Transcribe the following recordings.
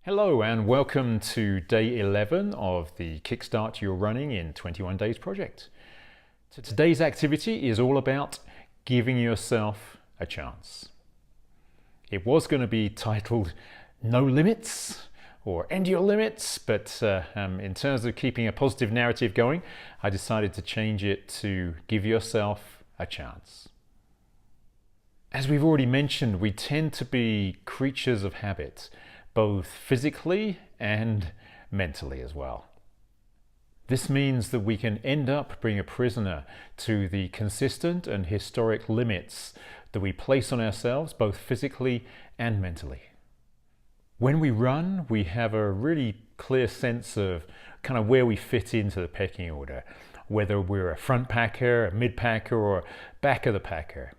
Hello and welcome to day 11 of the Kickstart Your Running in 21 Days project. Today's activity is all about giving yourself a chance. It was going to be titled No Limits or End Your Limits, but in terms of keeping a positive narrative going, I decided to change it to Give Yourself a Chance. As we've already mentioned, we tend to be creatures of habit, both physically and mentally as well. This means that we can end up being a prisoner to the consistent and historic limits that we place on ourselves, both physically and mentally. When we run, we have a really clear sense of kind of where we fit into the pecking order, whether we're a front packer, a mid packer, or back of the packer.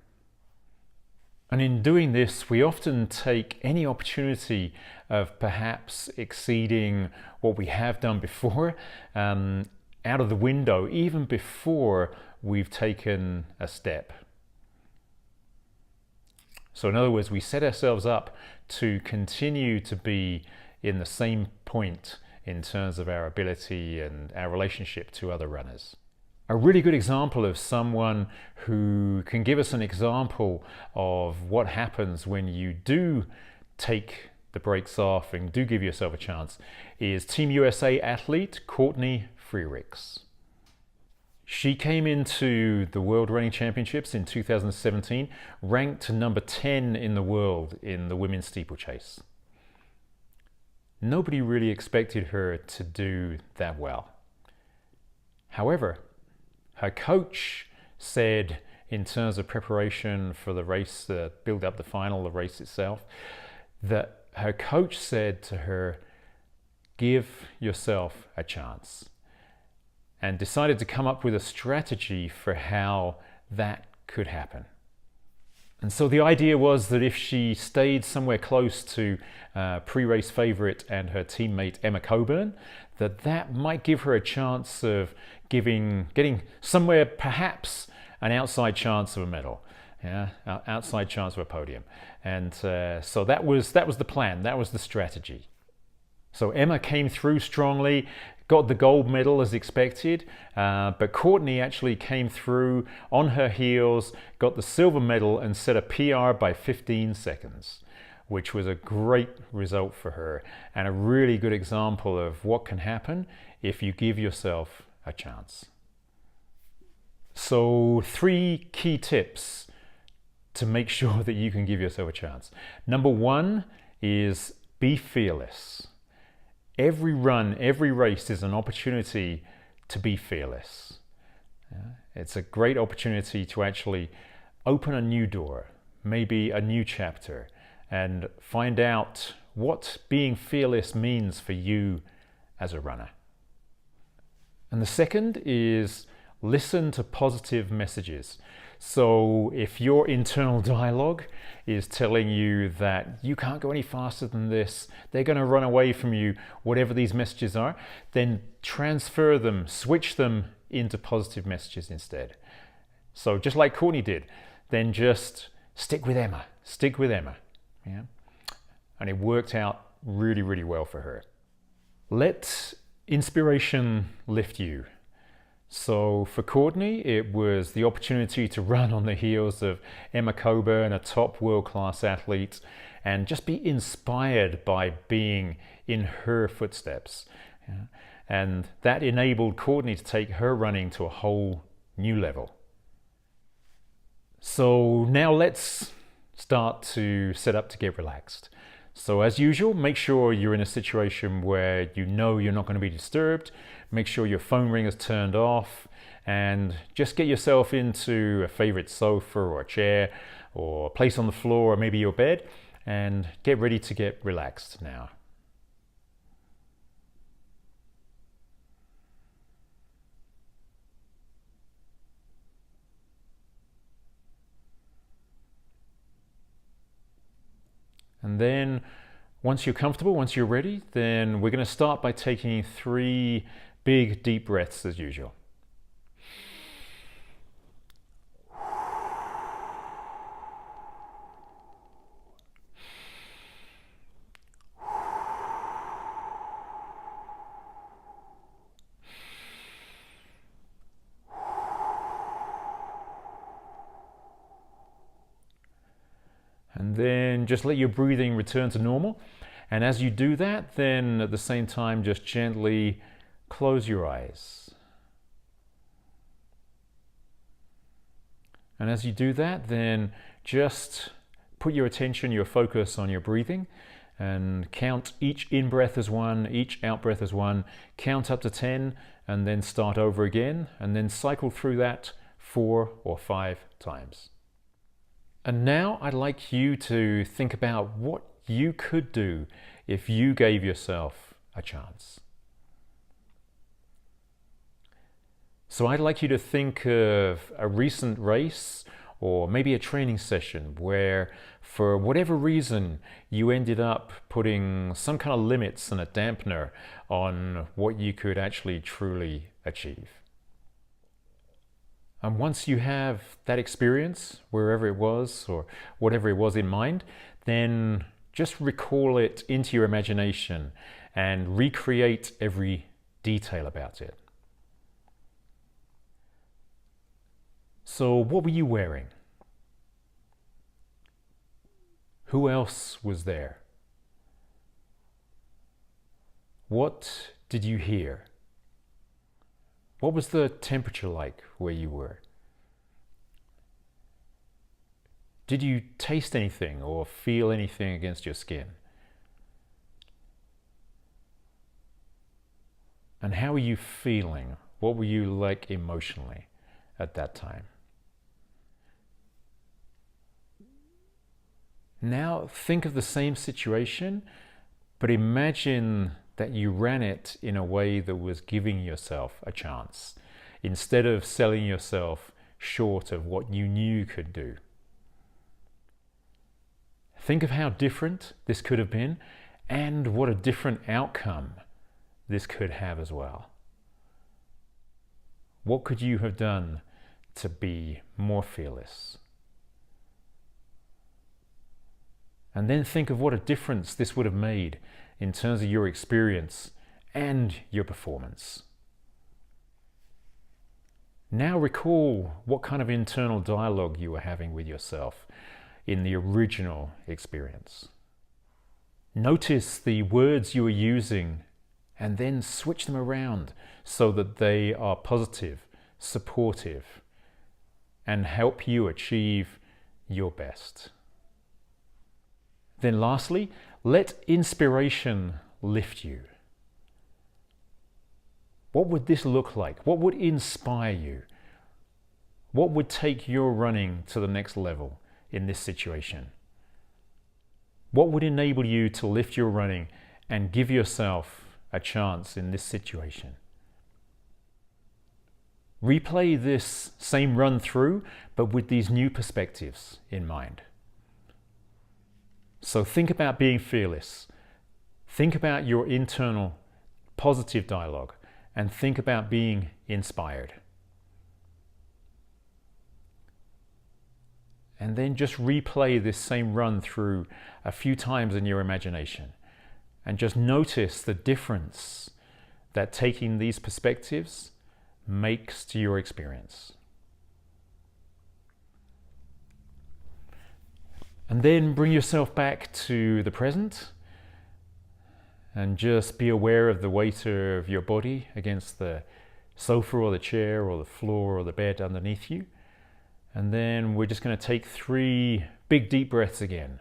And in doing this, we often take any opportunity of perhaps exceeding what we have done before out of the window, even before we've taken a step. So in other words, we set ourselves up to continue to be in the same point in terms of our ability and our relationship to other runners. A really good example of someone who can give us an example of what happens when you do take the brakes off and do give yourself a chance is Team USA athlete Courtney Frerichs. She came into the World Running Championships in 2017 ranked number 10 in the world in the women's steeplechase. Nobody really expected her to do that well. However, her coach said, in terms of preparation for the race, the build up the final, the race itself, that her coach said to her, give yourself a chance, and decided to come up with a strategy for how that could happen. And so the idea was that if she stayed somewhere close to pre-race favorite and her teammate Emma Coburn, that might give her a chance of getting somewhere, perhaps an outside chance of a medal, outside chance of a podium. And so that was the plan, that was the strategy. So Emma came through strongly, got the gold medal as expected, but Courtney actually came through on her heels, got the silver medal and set a PR by 15 seconds, which was a great result for her and a really good example of what can happen if you give yourself a chance. So 3 key tips to make sure that you can give yourself a chance. Number 1 is be fearless. Every run, every race is an opportunity to be fearless. It's a great opportunity to actually open a new door, maybe a new chapter, and find out what being fearless means for you as a runner. And the second is listen to positive messages. So if your internal dialogue is telling you that you can't go any faster than this, they're going to run away from you, whatever these messages are, then transfer them, switch them into positive messages instead. So just like Courtney did, then just stick with Emma. Yeah? And it worked out really, really well for her. Let inspiration lift you. So for Courtney, it was the opportunity to run on the heels of Emma Coburn, a top world-class athlete, and just be inspired by being in her footsteps. Yeah? And that enabled Courtney to take her running to a whole new level. So now let's start to set up to get relaxed. So as usual, make sure you're in a situation where you know you're not going to be disturbed. Make sure your phone ring is turned off, and just get yourself into a favorite sofa or a chair or a place on the floor or maybe your bed, and get ready to get relaxed now. And then once you're comfortable, once you're ready, then we're going to start by taking 3 big deep breaths as usual. And then just let your breathing return to normal. And as you do that, then at the same time, just gently close your eyes. And as you do that, then just put your attention, your focus on your breathing, and count each in-breath as 1, each out-breath as 1, count up to 10, and then start over again, and then cycle through that 4 or 5 times. And now I'd like you to think about what you could do if you gave yourself a chance. So I'd like you to think of a recent race or maybe a training session where, for whatever reason, you ended up putting some kind of limits and a dampener on what you could actually truly achieve. And once you have that experience, wherever it was or whatever it was in mind, then just recall it into your imagination and recreate every detail about it. So what were you wearing? Who else was there? What did you hear? What was the temperature like where you were? Did you taste anything or feel anything against your skin? And how were you feeling? What were you like emotionally at that time? Now think of the same situation, but imagine that you ran it in a way that was giving yourself a chance, instead of selling yourself short of what you knew you could do. Think of how different this could have been and what a different outcome this could have as well. What could you have done to be more fearless? And then think of what a difference this would have made in terms of your experience and your performance. Now recall what kind of internal dialogue you were having with yourself in the original experience. Notice the words you were using and then switch them around so that they are positive, supportive, and help you achieve your best. Then lastly, let inspiration lift you. What would this look like? What would inspire you? What would take your running to the next level in this situation? What would enable you to lift your running and give yourself a chance in this situation? Replay this same run through, but with these new perspectives in mind. So think about being fearless. Think about your internal positive dialogue, and think about being inspired. And then just replay this same run through a few times in your imagination, and just notice the difference that taking these perspectives makes to your experience. And then bring yourself back to the present and just be aware of the weight of your body against the sofa or the chair or the floor or the bed underneath you. And then we're just going to take 3 big deep breaths again.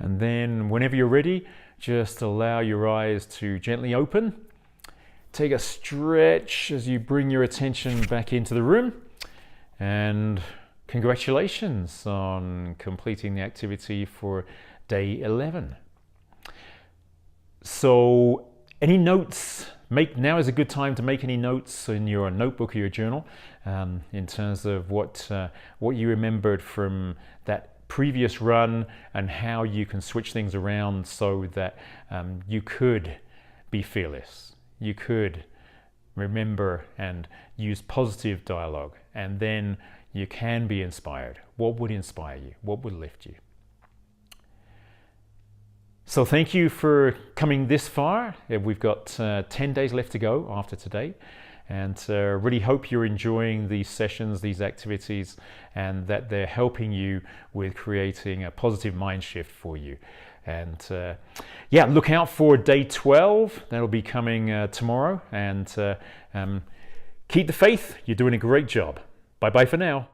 And then whenever you're ready, just allow your eyes to gently open. Take a stretch as you bring your attention back into the room. And congratulations on completing the activity for day 11. So any notes? Now is a good time to make any notes in your notebook or your journal in terms of what you remembered from that previous run and how you can switch things around so that you could be fearless. You could remember and use positive dialogue, and then you can be inspired. What would inspire you? What would lift you? So thank you for coming this far. We've got 10 days left to go after today, and really hope you're enjoying these sessions, these activities, and that they're helping you with creating a positive mind shift for you. And yeah, look out for day 12. That'll be coming tomorrow. And keep the faith. You're doing a great job. Bye-bye for now.